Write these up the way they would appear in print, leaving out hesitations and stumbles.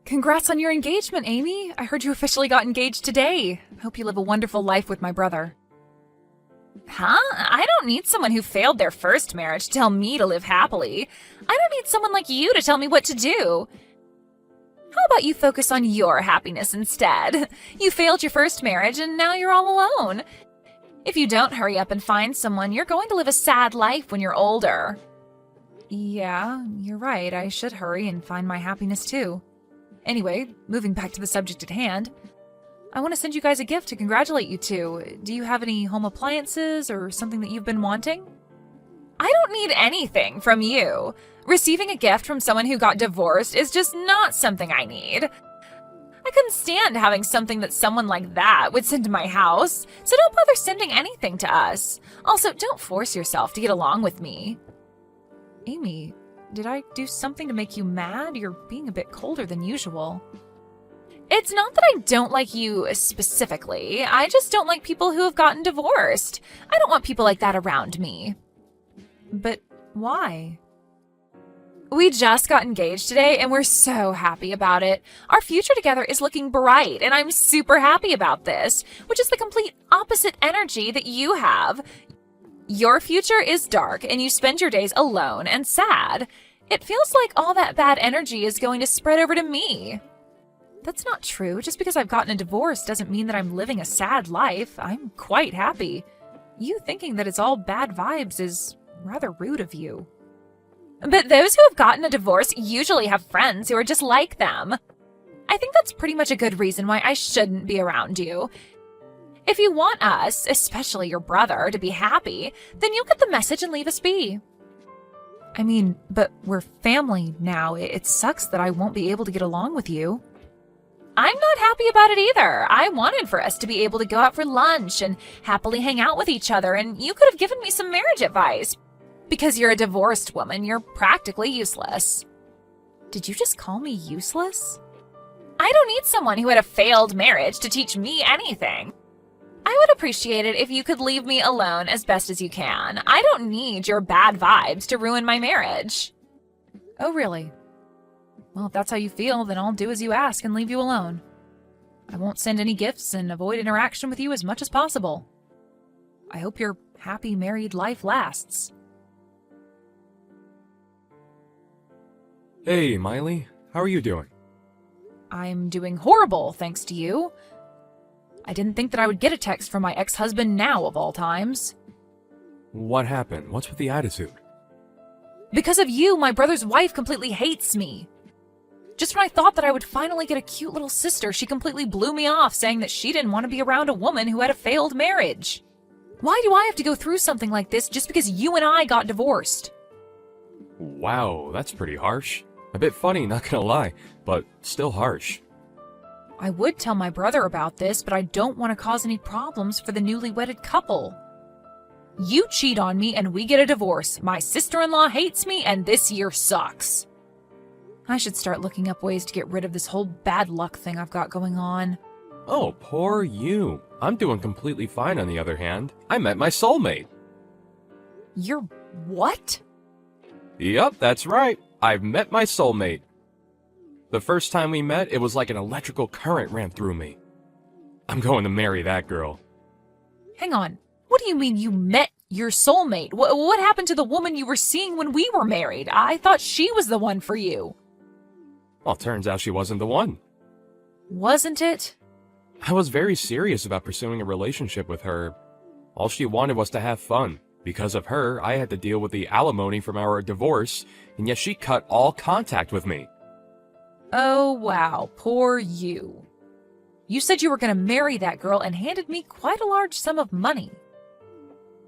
Congrats on your engagement, Amy. I heard you officially got engaged today. Hope you live a wonderful life with my brother. Huh? I don't need someone who failed their first marriage to tell me to live happily. I don't need someone like you to tell me what to do. How about you focus on your happiness instead? You failed your first marriage and now you're all alone. If you don't hurry up and find someone, you're going to live a sad life when you're older. Yeah, you're right. I should hurry and find my happiness too. Anyway, moving back to the subject at hand, I want to send you guys a gift to congratulate you two. Do you have any home appliances or something that you've been wanting? I don't need anything from you. Receiving a gift from someone who got divorced is just not something I need. I couldn't stand having something that someone like that would send to my house, so don't bother sending anything to us. Also, don't force yourself to get along with me. Amy, did I do something to make you mad? You're being a bit colder than usual. It's not that I don't like you specifically. I just don't like people who have gotten divorced. I don't want people like that around me. But why? We just got engaged today and we're so happy about it. Our future together is looking bright and I'm super happy about this, which is the complete opposite energy that you have. Your future is dark and you spend your days alone and sad. It feels like all that bad energy is going to spread over to me. That's not true. Just because I've gotten a divorce doesn't mean that I'm living a sad life. I'm quite happy. You thinking that it's all bad vibes is rather rude of you. But those who have gotten a divorce usually have friends who are just like them. I think that's pretty much a good reason why I shouldn't be around you. If you want us, especially your brother, to be happy, then you'll get the message and leave us be. I mean, but we're family now. It sucks that I won't be able to get along with you. I'm not happy about it either. I wanted for us to be able to go out for lunch and happily hang out with each other, and you could have given me some marriage advice. Because you're a divorced woman, you're practically useless. Did you just call me useless? I don't need someone who had a failed marriage to teach me anything. I would appreciate it if you could leave me alone as best as you can. I don't need your bad vibes to ruin my marriage. Oh, really? Well, if that's how you feel, then I'll do as you ask and leave you alone. I won't send any gifts and avoid interaction with you as much as possible. I hope your happy married life lasts. Hey, Miley. How are you doing? I'm doing horrible, thanks to you. I didn't think that I would get a text from my ex-husband now, of all times. What happened? What's with the attitude? Because of you, my brother's wife completely hates me. Just when I thought that I would finally get a cute little sister, she completely blew me off, saying that she didn't want to be around a woman who had a failed marriage. Why do I have to go through something like this just because you and I got divorced? Wow, that's pretty harsh. A bit funny, not gonna lie, but still harsh. I would tell my brother about this, but I don't want to cause any problems for the newly wedded couple. You cheat on me and we get a divorce. My sister-in-law hates me and this year sucks. I should start looking up ways to get rid of this whole bad luck thing I've got going on. Oh, poor you. I'm doing completely fine on the other hand. I met my soulmate. You're what? Yup, that's right. I've met my soulmate. The first time we met, it was like an electrical current ran through me. I'm going to marry that girl. Hang on. What do you mean you met your soulmate? What happened to the woman you were seeing when we were married? I thought she was the one for you. Well, turns out she wasn't the one. Wasn't it? I was very serious about pursuing a relationship with her. All she wanted was to have fun. Because of her, I had to deal with the alimony from our divorce, and yet she cut all contact with me. Oh, wow. Poor you. You said you were going to marry that girl and handed me quite a large sum of money.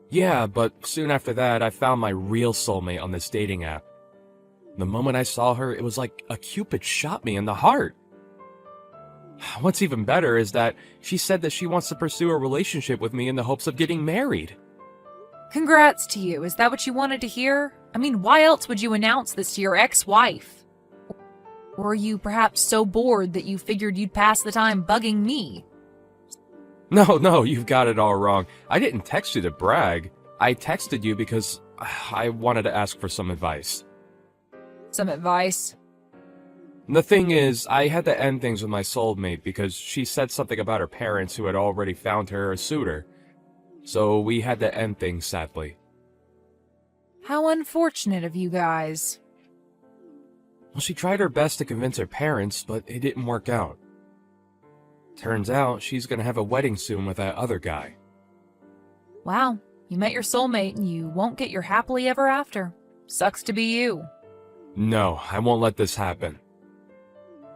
Yeah, but soon after that, I found my real soulmate on this dating app. The moment I saw her, it was like a Cupid shot me in the heart. What's even better is that she said that she wants to pursue a relationship with me in the hopes of getting married. Congrats to you. Is that what you wanted to hear? I mean, why else would you announce this to your ex-wife? Or are you perhaps so bored that you figured you'd pass the time bugging me? No, you've got it all wrong. I didn't text you to brag. I texted you because I wanted to ask for some advice. Some advice? The thing is, I had to end things with my soulmate because she said something about her parents who had already found her a suitor. So we had to end things, sadly. How unfortunate of you guys. Well, she tried her best to convince her parents, but it didn't work out. Turns out she's gonna have a wedding soon with that other guy. Wow, you met your soulmate and you won't get your happily ever after. Sucks to be you. No, I won't let this happen.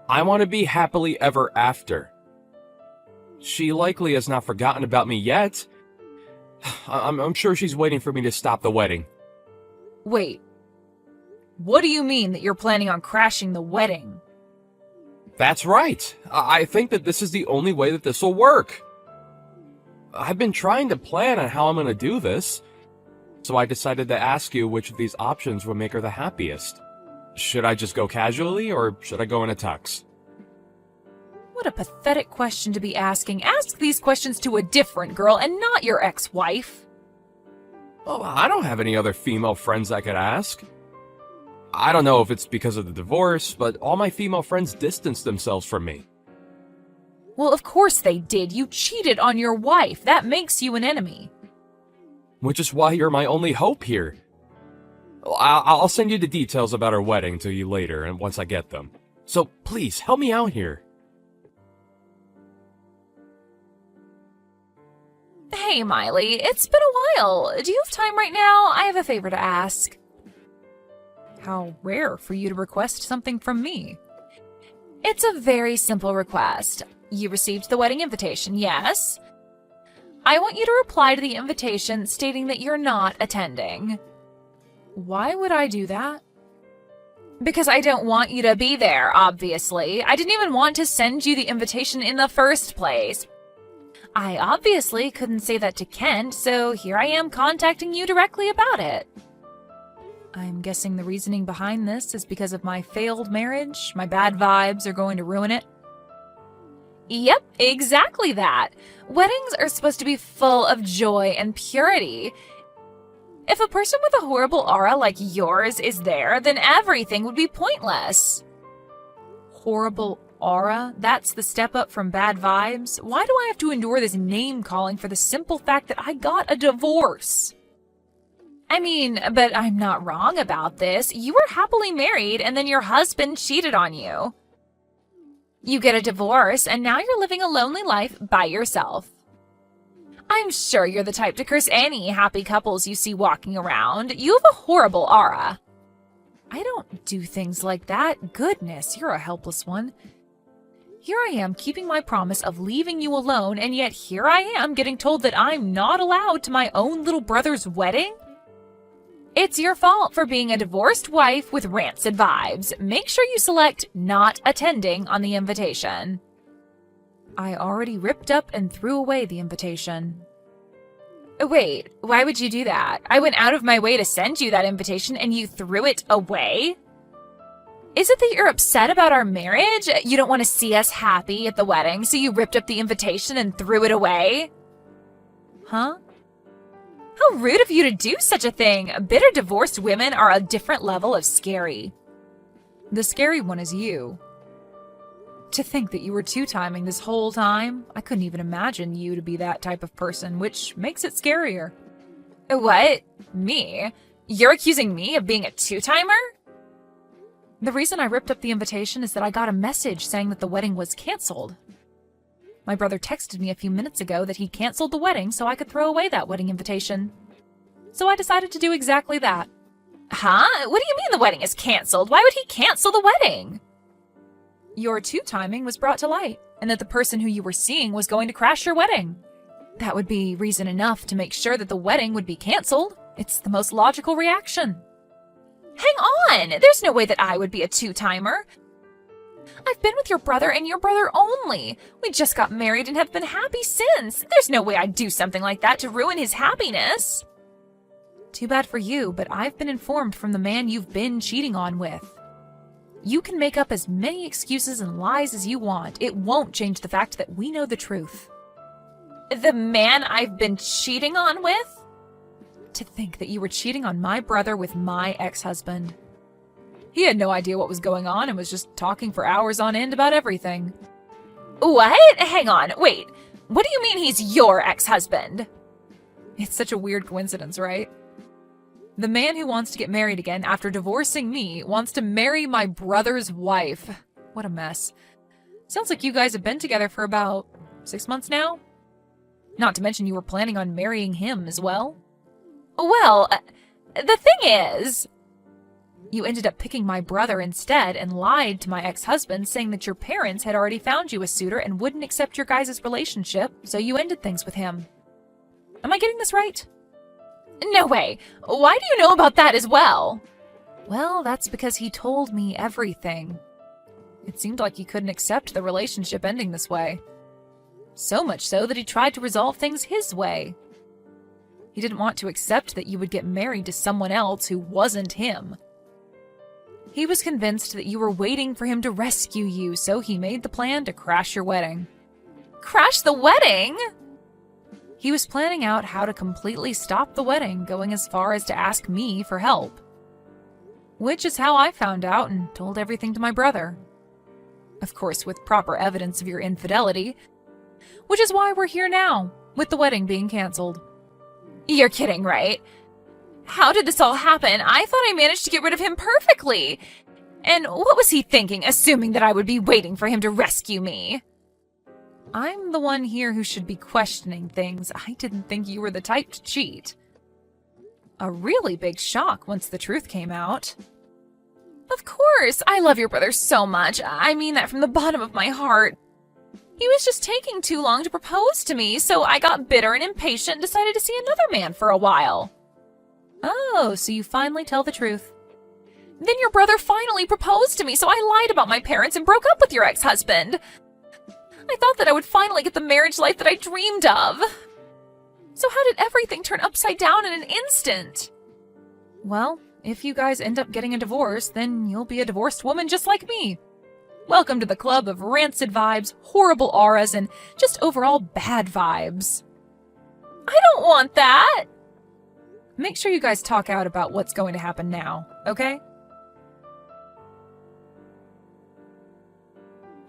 I want to be happily ever after. She likely has not forgotten about me yet. I'm sure she's waiting for me to stop the wedding. Wait. What do you mean that you're planning on crashing the wedding? That's right. I think that this is the only way that this will work. I've been trying to plan on how I'm going to do this, so I decided to ask you which of these options would make her the happiest. Should I just go casually, or should I go in a tux? What a pathetic question to be asking. Ask these questions to a different girl and not your ex-wife. Well, I don't have any other female friends I could ask. I don't know if it's because of the divorce, but all my female friends distanced themselves from me. Well, of course they did. You cheated on your wife. That makes you an enemy. Which is why you're my only hope here. I'll send you the details about our wedding to you later, and once I get them. So please, help me out here. Hey, Miley, it's been a while. Do you have time right now? I have a favor to ask. How rare for you to request something from me. It's a very simple request. You received the wedding invitation, yes? I want you to reply to the invitation stating that you're not attending. Why would I do that? Because I don't want you to be there, obviously. I didn't even want to send you the invitation in the first place. I obviously couldn't say that to Kent, so here I am contacting you directly about it. I'm guessing the reasoning behind this is because of my failed marriage. My bad vibes are going to ruin it. Yep, exactly that. Weddings are supposed to be full of joy and purity. If a person with a horrible aura like yours is there, then everything would be pointless. Horrible aura? That's the step up from bad vibes? Why do I have to endure this name-calling for the simple fact that I got a divorce? I mean, but I'm not wrong about this. You were happily married and then your husband cheated on you. You get a divorce and now you're living a lonely life by yourself. I'm sure you're the type to curse any happy couples you see walking around. You have a horrible aura. I don't do things like that. Goodness, you're a helpless one. Here I am keeping my promise of leaving you alone, and yet here I am getting told that I'm not allowed to my own little brother's wedding? It's your fault for being a divorced wife with rancid vibes. Make sure you select not attending on the invitation. I already ripped up and threw away the invitation. Wait, why would you do that? I went out of my way to send you that invitation and you threw it away? Is it that you're upset about our marriage? You don't want to see us happy at the wedding, so you ripped up the invitation and threw it away? Huh? How rude of you to do such a thing! Bitter divorced women are a different level of scary. The scary one is you. To think that you were two-timing this whole time, I couldn't even imagine you to be that type of person, which makes it scarier. What? Me? You're accusing me of being a two-timer? The reason I ripped up the invitation is that I got a message saying that the wedding was canceled. My brother texted me a few minutes ago that he canceled the wedding so I could throw away that wedding invitation. So I decided to do exactly that. Huh? What do you mean the wedding is canceled? Why would he cancel the wedding? Your two-timing was brought to light, and that the person who you were seeing was going to crash your wedding. That would be reason enough to make sure that the wedding would be canceled. It's the most logical reaction. Hang on! There's no way that I would be a two-timer. I've been with your brother and your brother only. We just got married and have been happy since. There's no way I'd do something like that to ruin his happiness. Too bad for you, but I've been informed from the man you've been cheating on with. You can make up as many excuses and lies as you want. It won't change the fact that we know the truth. The man I've been cheating on with? To think that you were cheating on my brother with my ex-husband. He had no idea what was going on and was just talking for hours on end about everything. What? Hang on, wait. What do you mean he's your ex-husband? It's such a weird coincidence, right? The man who wants to get married again after divorcing me wants to marry my brother's wife. What a mess. Sounds like you guys have been together for about 6 months now? Not to mention you were planning on marrying him as well. Well, the thing is, you ended up picking my brother instead and lied to my ex-husband, saying that your parents had already found you a suitor and wouldn't accept your guys' relationship, so you ended things with him. Am I getting this right? No way. Why do you know about that as well? Well, that's because he told me everything. It seemed like he couldn't accept the relationship ending this way. So much so that he tried to resolve things his way. He didn't want to accept that you would get married to someone else who wasn't him. He was convinced that you were waiting for him to rescue you, so he made the plan to crash your wedding. Crash the wedding? He was planning out how to completely stop the wedding, going as far as to ask me for help. Which is how I found out and told everything to my brother. Of course, with proper evidence of your infidelity, which is why we're here now, with the wedding being canceled. You're kidding, right? How did this all happen? I thought I managed to get rid of him perfectly. And what was he thinking, assuming that I would be waiting for him to rescue me? I'm the one here who should be questioning things. I didn't think you were the type to cheat. A really big shock once the truth came out. Of course, I love your brother so much. I mean that from the bottom of my heart. He was just taking too long to propose to me, so I got bitter and impatient and decided to see another man for a while. Oh, so you finally tell the truth. Then your brother finally proposed to me, so I lied about my parents and broke up with your ex-husband. I thought that I would finally get the marriage life that I dreamed of. So how did everything turn upside down in an instant? Well, if you guys end up getting a divorce, then you'll be a divorced woman just like me. Welcome to the club of rancid vibes, horrible auras, and just overall bad vibes. I don't want that! Make sure you guys talk out about what's going to happen now, okay?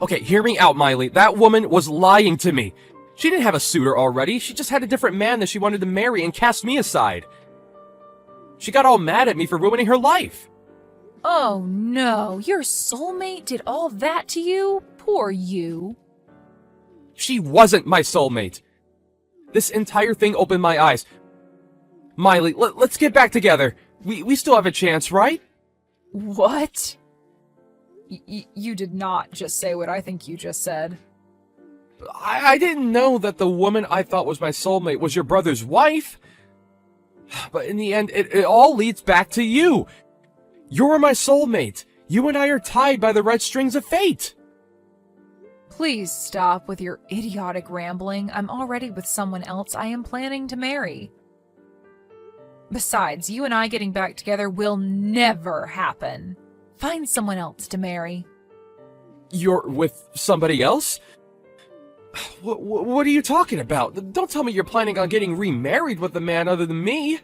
Okay, hear me out, Miley. That woman was lying to me. She didn't have a suitor already. She just had a different man that she wanted to marry and cast me aside. She got all mad at me for ruining her life. Oh no, your soulmate did all that to you? Poor you. She wasn't my soulmate. This entire thing opened my eyes. Miley, let's get back together. We still have a chance, right? What? You did not just say what I think you just said. I didn't know that the woman I thought was my soulmate was your brother's wife. But in the end, it all leads back to you. You're my soulmate. You and I are tied by the red strings of fate. Please stop with your idiotic rambling. I'm already with someone else I am planning to marry. Besides, you and I getting back together will never happen. Find someone else to marry. You're with somebody else? What are you talking about? Don't tell me you're planning on getting remarried with a man other than me.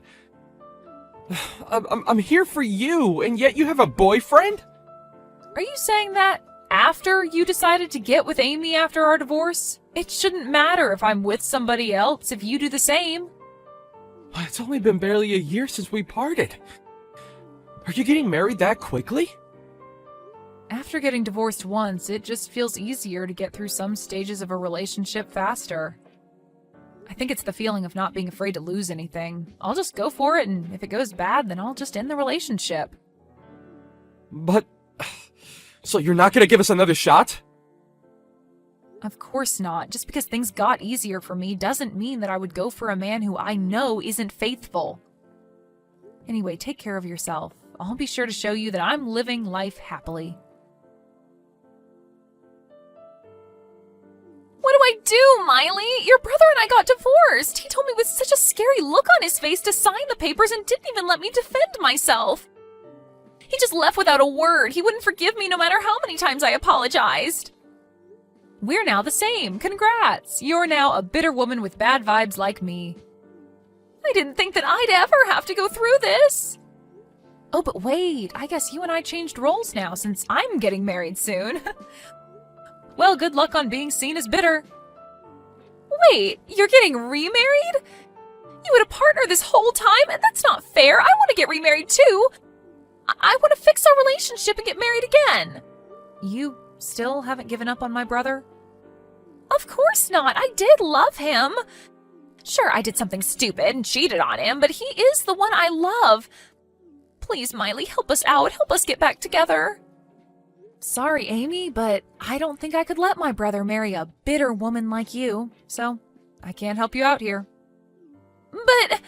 I'm here for you, and yet you have a boyfriend? Are you saying that after you decided to get with Amy after our divorce? It shouldn't matter if I'm with somebody else if you do the same. It's only been barely a year since we parted. Are you getting married that quickly? After getting divorced once, it just feels easier to get through some stages of a relationship faster. I think it's the feeling of not being afraid to lose anything. I'll just go for it, and if it goes bad, then I'll just end the relationship. But... so you're not gonna give us another shot? Of course not. Just because things got easier for me doesn't mean that I would go for a man who I know isn't faithful. Anyway, take care of yourself. I'll be sure to show you that I'm living life happily. What do I do, Miley? Your brother and I got divorced. He told me with such a scary look on his face to sign the papers and didn't even let me defend myself. He just left without a word. He wouldn't forgive me no matter how many times I apologized. We're now the same. Congrats. You're now a bitter woman with bad vibes like me. I didn't think that I'd ever have to go through this. Oh, but wait, I guess you and I changed roles now since I'm getting married soon. Well, good luck on being seen as bitter. Wait, you're getting remarried? You had a partner this whole time, and that's not fair. I want to get remarried too. I want to fix our relationship and get married again. You still haven't given up on my brother? Of course not. I did love him. Sure, I did something stupid and cheated on him, but he is the one I love. Please, Miley, help us out. Help us get back together. Sorry, Amy, but I don't think I could let my brother marry a bitter woman like you, so I can't help you out here. But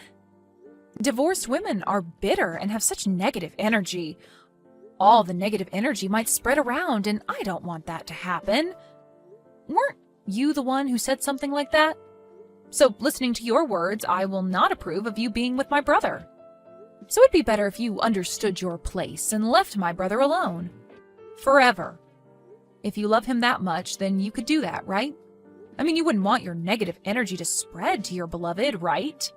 divorced women are bitter and have such negative energy. All the negative energy might spread around, and I don't want that to happen. Weren't you the one who said something like that? So, listening to your words, I will not approve of you being with my brother. So it'd be better if you understood your place and left my brother alone. Forever. If you love him that much, then you could do that, right? I mean, you wouldn't want your negative energy to spread to your beloved, right?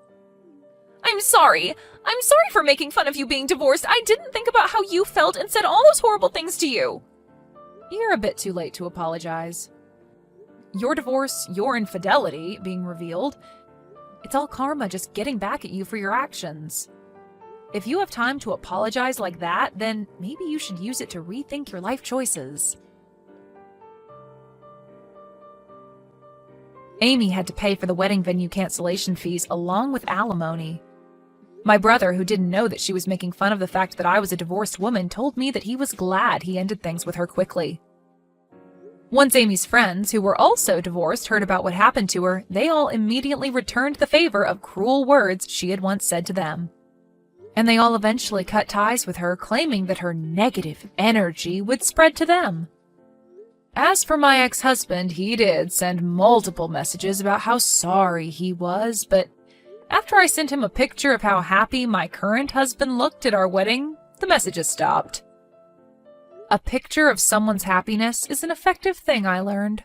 I'm sorry. I'm sorry for making fun of you being divorced. I didn't think about how you felt and said all those horrible things to you. You're a bit too late to apologize. Your divorce, your infidelity being revealed, it's all karma just getting back at you for your actions. If you have time to apologize like that, then maybe you should use it to rethink your life choices. Amy had to pay for the wedding venue cancellation fees along with alimony. My brother, who didn't know that she was making fun of the fact that I was a divorced woman, told me that he was glad he ended things with her quickly. Once Amy's friends, who were also divorced, heard about what happened to her, they all immediately returned the favor of cruel words she had once said to them. And they all eventually cut ties with her, claiming that her negative energy would spread to them. As for my ex-husband, he did send multiple messages about how sorry he was, but after I sent him a picture of how happy my current husband looked at our wedding, the messages stopped. A picture of someone's happiness is an effective thing, I learned.